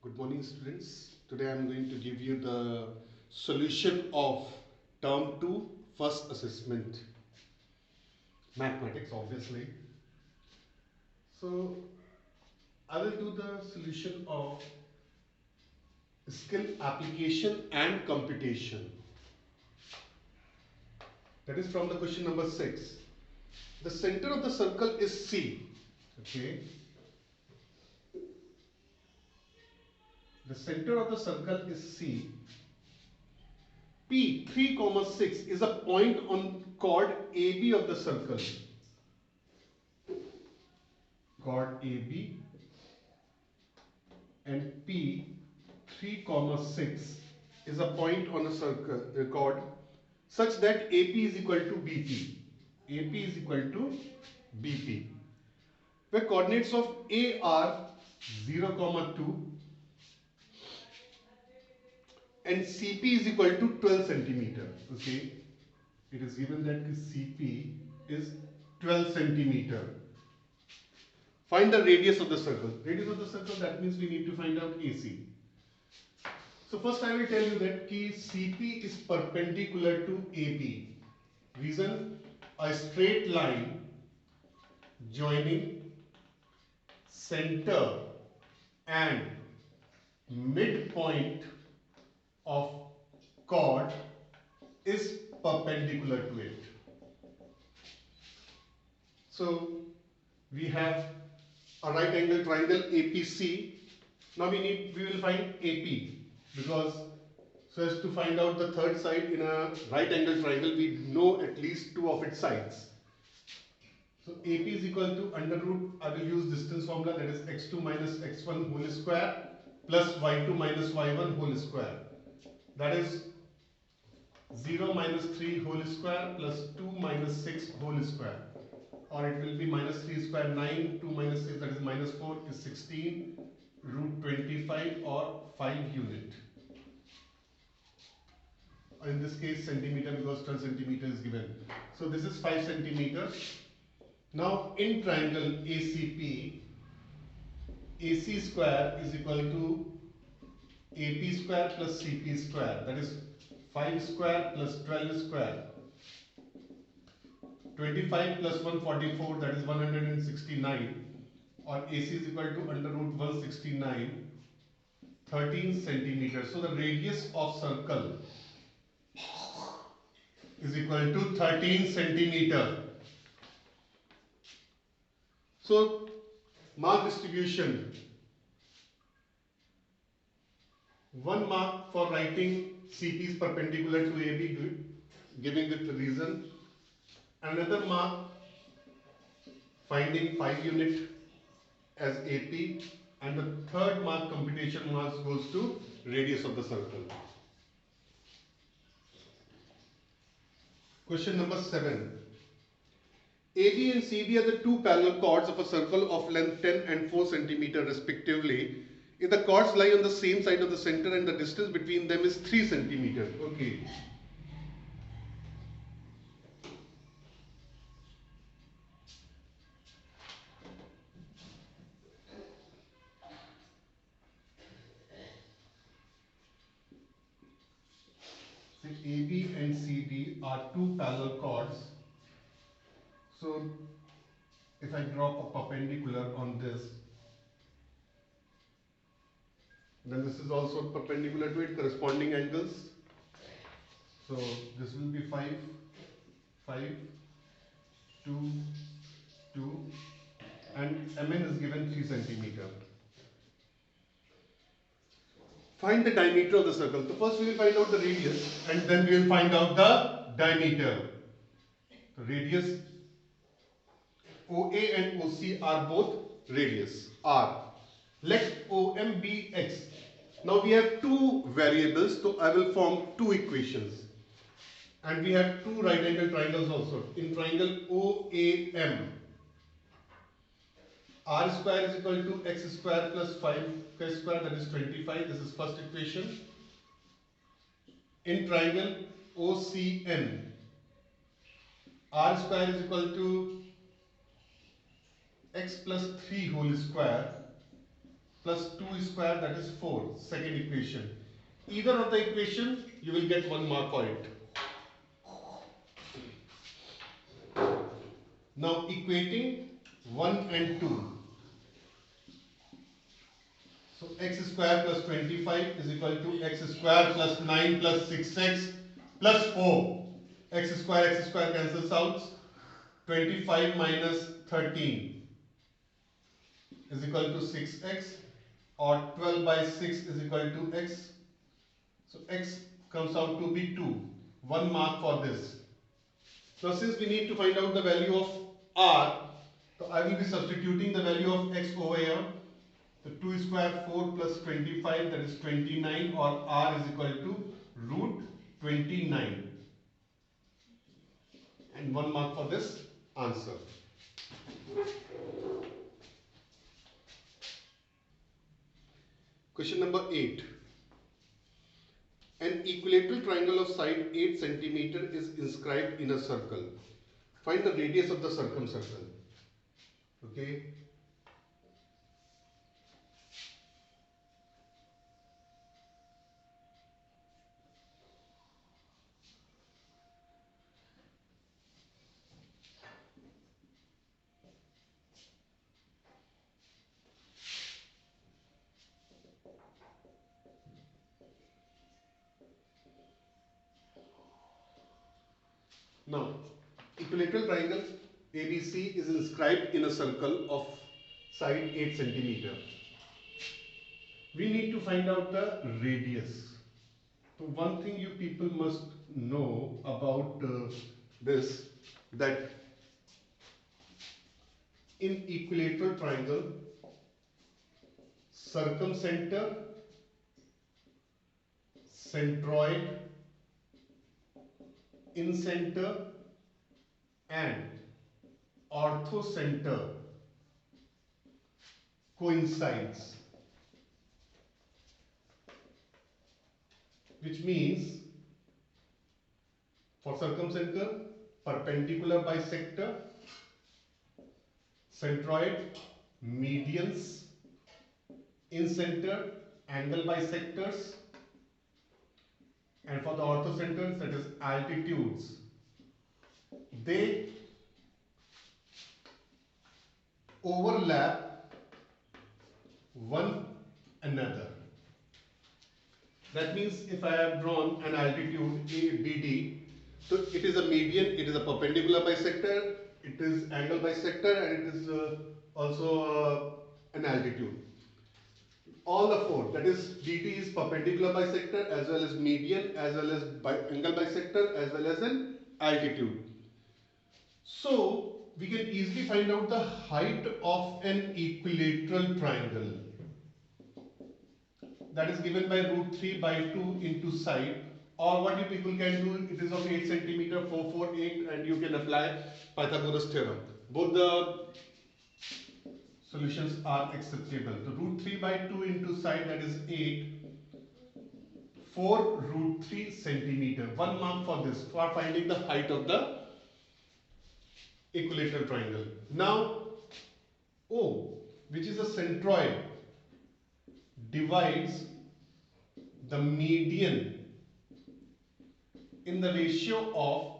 Good morning, students. Today I am going to give you the solution of term 2 first assessment mathematics, obviously. So I will do the solution of skill application and computation. That is from the question number 6. The center of the circle is C. Okay. The center of the circle is C. P 3, 6 is a point on chord AB of the circle. Chord AB, and P 3, 6 is a point on a circle chord such that AP is equal to BP. AP is equal to BP. Where coordinates of A are 0, 2 and CP is equal to 12 centimeter. Okay, it is given that CP is 12 centimeter. Find the radius of the circle. Radius of the circle, that means we need to find out AC. So first I will tell you that CP is perpendicular to AP. Reason, a straight line joining center and midpoint of chord is perpendicular to it. So we have a right angle triangle APC. Now we will find AP, because so as to find out the third side in a right angle triangle, we know at least two of its sides. So AP is equal to under root, I will use distance formula, that is x2 minus x1 whole square plus y2 minus y1 whole square. That is 0 minus 3 whole square plus 2 minus 6 whole square. Or it will be minus 3 square 9, 2 minus 6, that is minus 4 is 16, root 25 or 5 unit. In this case centimeter, because 12 centimeter is given. So this is 5 centimeters. Now in triangle ACP, AC square is equal to AP square plus CP square, that is 5 square plus 12 square. 25 plus 144, that is 169, or AC is equal to under root 169, 13 centimeters. So the radius of circle is equal to 13 centimeter. So mark distribution: 1 mark for writing CP is perpendicular to AB, giving it the reason. Another mark finding 5 unit as AP, and the third mark computation marks goes to radius of the circle. Question number 7. AB and CD are the two parallel chords of a circle of length 10 and 4 centimeter respectively. If the chords lie on the same side of the center and the distance between them is 3 centimeters. Okay. So AB and CD are two parallel chords. So if I drop a perpendicular on this, then this is also perpendicular to it, corresponding angles. So this will be 5, 5, 2, 2, and MN is given 3 centimeter. Find the diameter of the circle. So first we will find out the radius, and then we will find out the diameter. The radius OA and OC are both radius R. Let OM be X. Now we have two variables, so I will form two equations. And we have two right angle triangles also. In triangle OAM, R square is equal to X square plus 5 square, that is 25. This is first equation. In triangle OCN, R square is equal to X plus 3 whole square plus 2 square, that is 4. Second equation. Either of the equation, you will get 1 mark for it. Now equating 1 and 2. So x square plus 25 is equal to x square plus 9 plus 6x plus 4. X square cancels out. 25 minus 13 is equal to 6x, or 12 by 6 is equal to x. So x comes out to be 2. 1 mark for this. Now since we need to find out the value of r, so I will be substituting the value of x over here. So 2 square 4 plus 25, that is 29, or r is equal to root 29. And 1 mark for this answer. Question number 8. An equilateral triangle of side 8 cm is inscribed in a circle. Find the radius of the circumcircle. Okay. Now, equilateral triangle ABC is inscribed in a circle of side 8 cm. We need to find out the radius. So one thing you people must know about this, that in equilateral triangle, circumcenter, centroid, incenter and orthocenter coincides, which means for circumcenter, perpendicular bisector, centroid, medians, incenter, angle bisectors, and for the orthocenters, that is altitudes, they overlap one another. That means if I have drawn an altitude BD, so it is a median, it is a perpendicular bisector, it is angle bisector, and it is also an altitude. All the four, that is BD is perpendicular bisector as well as median as well as angle bisector as well as an altitude. So we can easily find out the height of an equilateral triangle. That is given by root 3 by 2 into side, or what you people can do, it is of 8 cm, 448, and you can apply Pythagoras theorem. Both the solutions are acceptable. So root 3 by 2 into side, that is 8, 4 root 3 centimeter. 1 mark for this, for finding the height of the equilateral triangle. Now O, which is a centroid, divides the median in the ratio of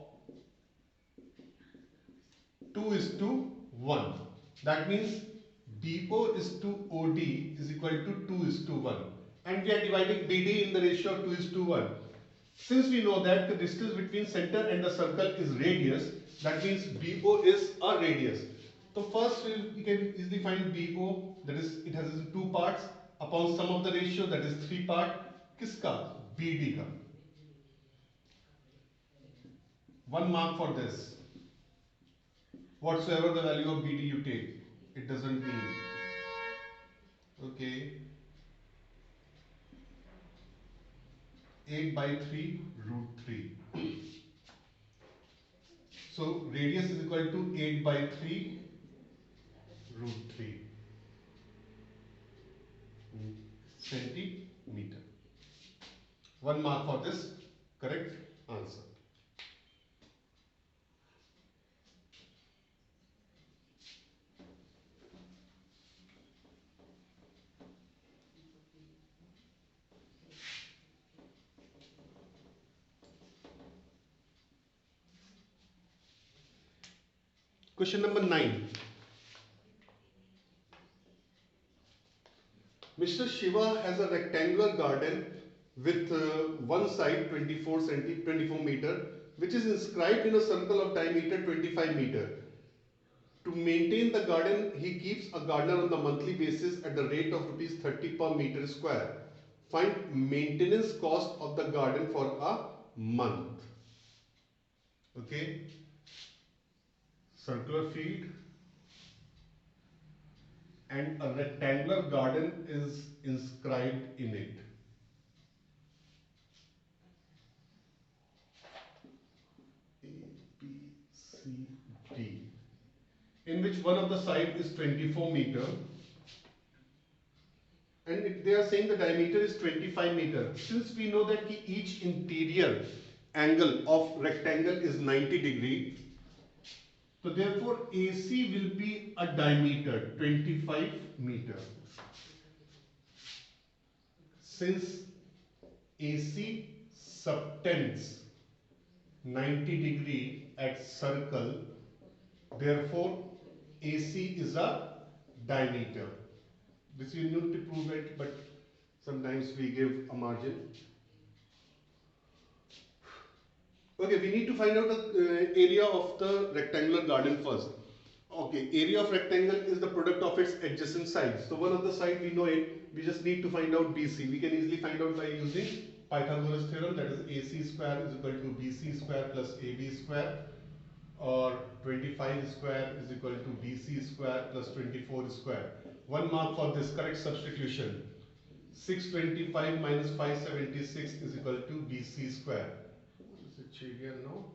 2:1. That means BO is to OD is equal to 2:1, and we are dividing BD in the ratio of 2:1. Since we know that the distance between center and the circle is radius, that means BO is a radius. So first we can easily find BO, that is it has 2 parts, upon sum of the ratio, that is 3 part. Kiska? BD ka. 1 mark for this. Whatsoever the value of BD you take, it doesn't mean. Okay. 8 by 3 root 3. So radius is equal to 8 by 3 root 3 centimeter. 1 mark for this correct answer. Question number 9. Mr. Shiva has a rectangular garden with one side 24 meter, which is inscribed in a circle of diameter 25 meter. To maintain the garden, he keeps a gardener on the monthly basis at the rate of rupees 30 per meter square. Find maintenance cost of the garden for a month. Okay. Circular field and a rectangular garden is inscribed in it. A, B, C, D. In which one of the side is 24 meter, and if they are saying the diameter is 25 meter. Since we know that each interior angle of rectangle is 90 degree, so therefore AC will be a diameter 25 meter. Since AC subtends 90 degree at circle, therefore AC is a diameter. This you need to prove it, but sometimes we give a margin. Okay, we need to find out the area of the rectangular garden first. Okay, area of rectangle is the product of its adjacent sides. So one of the side we know it, we just need to find out BC. We can easily find out by using Pythagoras theorem, that is AC square is equal to BC square plus AB square, or 25 square is equal to BC square plus 24 square. One mark for this correct substitution. 625 minus 576 is equal to BC square. Is it here now?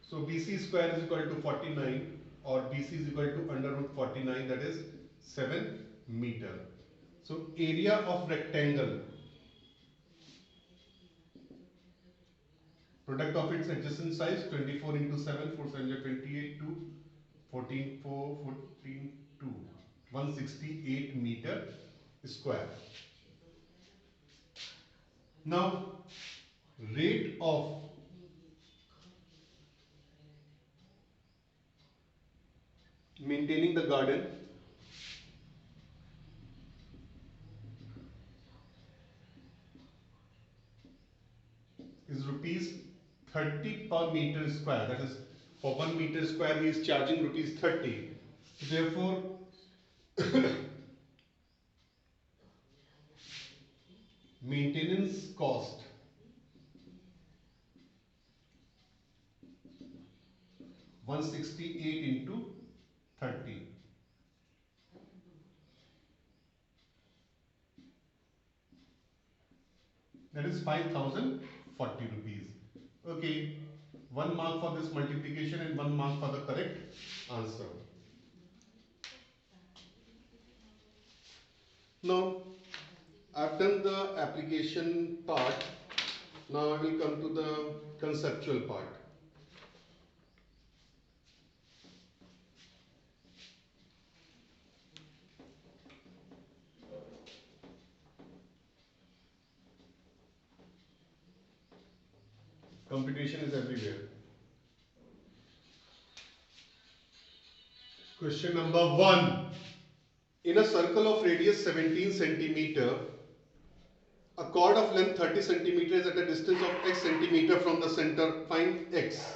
So BC square is equal to 49, or BC is equal to under root 49, that is 7 meter. So area of rectangle, product of its adjacent sides, 24 into 7, 428 to 14, 4, 14, 2, 168 meter square. Now, rate of maintaining the garden is rupees 30 per meter square. That is, for 1 meter square he is charging rupees 30. Therefore, maintenance cost (168 into 30). That is 5,040 rupees. Okay, 1 mark for this multiplication and 1 mark for the correct answer. Now, I've done the application part. Now I will come to the conceptual part. Competition is everywhere. Question number 1. In a circle of radius 17 centimeter, a chord of length 30 centimeter is at a distance of x centimeter from the center. Find x.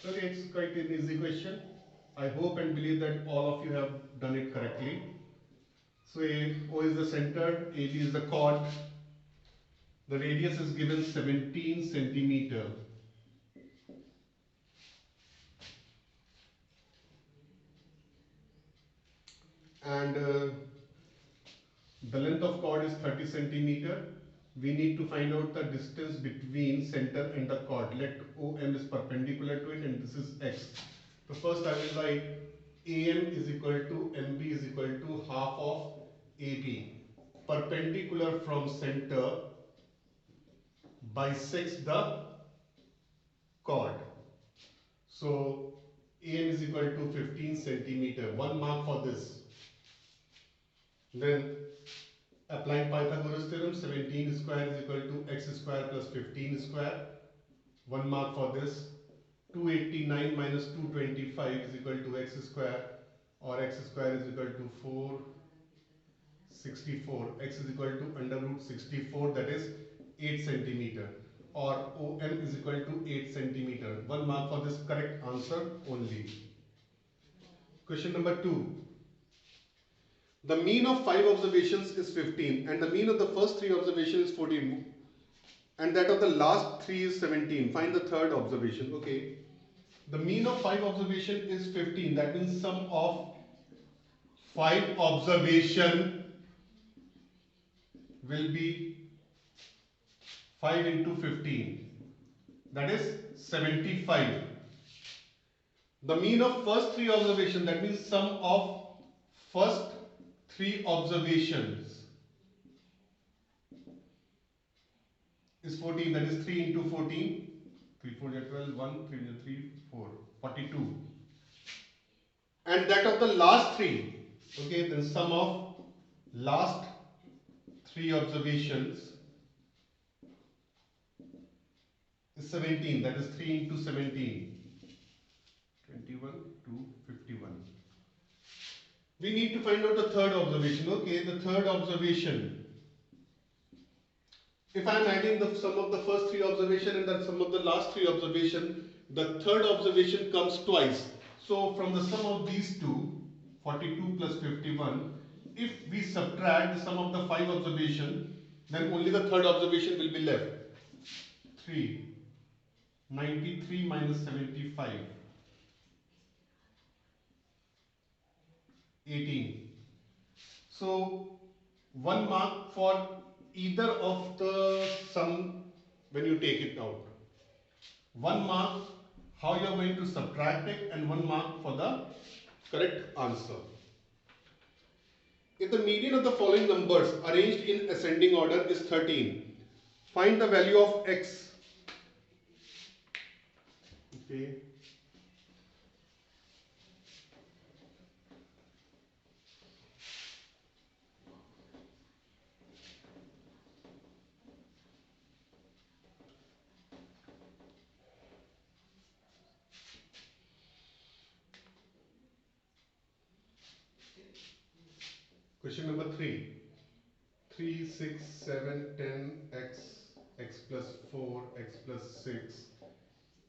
Okay, it's quite an easy question. I hope and believe that all of you have done it correctly. So O is the center, AB is the chord. The radius is given 17 centimeter. And the length of chord is 30 centimeter. We need to find out the distance between center and the chord. Let OM is perpendicular to it and this is x. So first I will write AM is equal to MB is equal to half of AB. Perpendicular from center bisects the chord. So AM is equal to 15 centimeter. 1 mark for this. Then applying Pythagoras theorem, 17 square is equal to x square plus 15 square. 1 mark for this. 289 minus 225 is equal to x square, or x square is equal to 464. X is equal to under root 64, that is 8 centimeter, or OM is equal to 8 centimeter. 1 mark for this correct answer only. Question number 2. The mean of 5 observations is 15 and the mean of the first 3 observations is 14 and that of the last 3 is 17. Find the third observation. Okay. The mean of 5 observation is 15. That means sum of 5 observation will be 5 into 15. That is 75. The mean of first 3 observation, that means sum of first 3 observations is 14. That is 3 into 14. 3 4 12, 1, 3 3, 4, 42. And that of the last 3. Okay, then sum of last 3 observations is 17. That is 3 into 17. 21 to 51. We need to find out the third observation. Okay, the third observation. If I am adding the sum of the first 3 observation and the sum of the last 3 observation, the third observation comes twice. So from the sum of these two, 42 plus 51, if we subtract the sum of the 5 observation, then only the third observation will be left. 3. 93 minus 75. 18. So 1 mark for either of the sum when you take it out. 1 mark how you are going to subtract it and 1 mark for the correct answer. If the median of the following numbers arranged in ascending order is 13, find the value of x. Okay. Question number 3. 3, 6, 7, 10, x, x plus 4, x plus 6,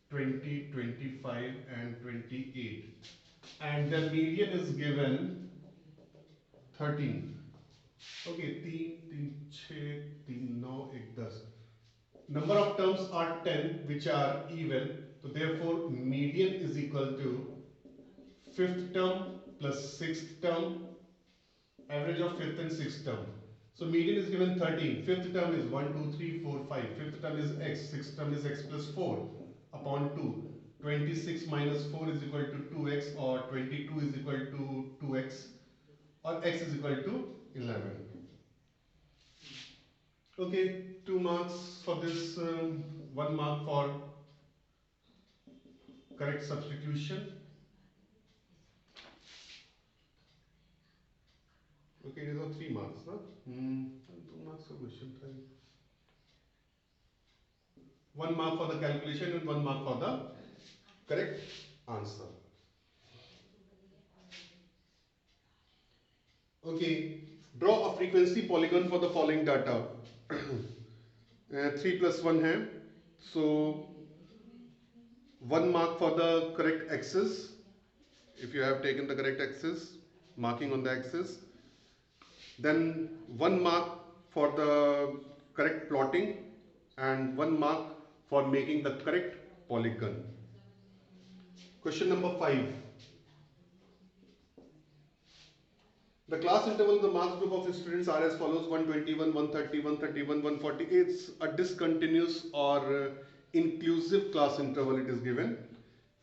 20, 25 and 28. And the median is given 13. Okay, 3, 3, 6, 3, 9, 1, 10. Number of terms are 10 which are even. So therefore median is equal to 5th term plus 6th term, average of 5th and 6th term. So median is given 13. 5th term is 1, 2, 3, 4, 5. 5th term is x. 6th term is x plus 4 upon 2. 26 minus 4 is equal to 2x, or 22 is equal to 2x, or x is equal to 11. Okay, 2 marks for this, 1 mark for correct substitution. Okay, these are 3 marks, no? 2 marks for question 3. 1 mark for the calculation and 1 mark for the correct answer. Okay, draw a frequency polygon for the following data. 3 plus 1 hai. So 1 mark for the correct axis. If you have taken the correct axis, marking on the axis. Then 1 mark for the correct plotting and 1 mark for making the correct polygon. Question number 5. The class interval of the marks group of students are as follows: 121, 130, 131, 140. It's a discontinuous or inclusive class interval it is given.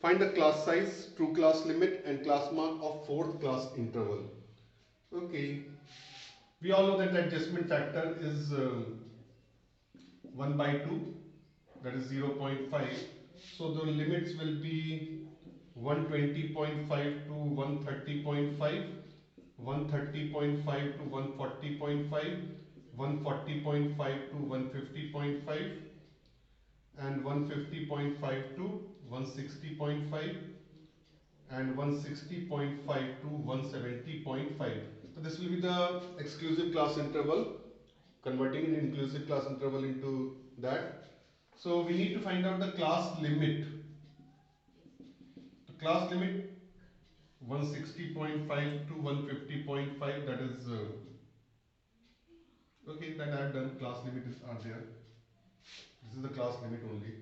Find the class size, true class limit and class mark of 4th class interval. Okay. We all know that the adjustment factor is 1 by 2, that is 0.5. So the limits will be 120.5 to 130.5. 130.5 to 140.5, 140.5 to 150.5, and 150.5 to 160.5 and 160.5 to 170.5. So this will be the exclusive class interval, converting an inclusive class interval into that. So we need to find out the class limit. The class limit 160.5 to 150.5, that is okay, that I have done. Class limit are there. This is the class limit only.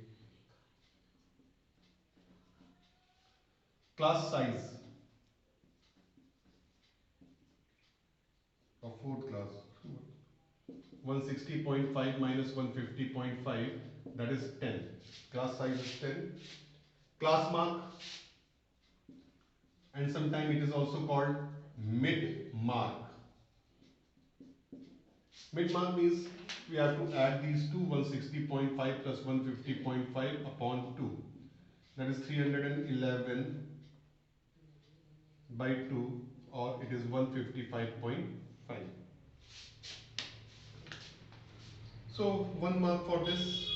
Class size of fourth class 160.5 minus 150.5, that is 10. Class size is 10. Class mark, and sometimes it is also called mid mark. Mid mark means we have to add these two, 160.5 plus 150.5 upon 2. That is 311 by 2, or it is 155.5. So one mark for this,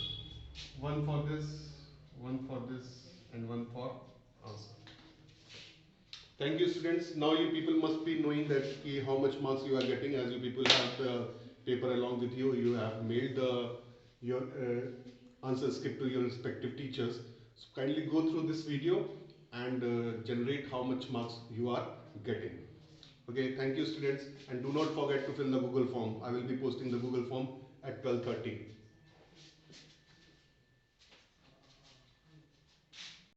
one for this, one for this, and one for answer. Thank you, students. Now you people must be knowing that how much marks you are getting, as you people have the paper along with you. You have mailed your answer script to your respective teachers. So kindly go through this video and generate how much marks you are getting. Okay, thank you, students, and do not forget to fill the Google form. I will be posting the Google form at 12:30.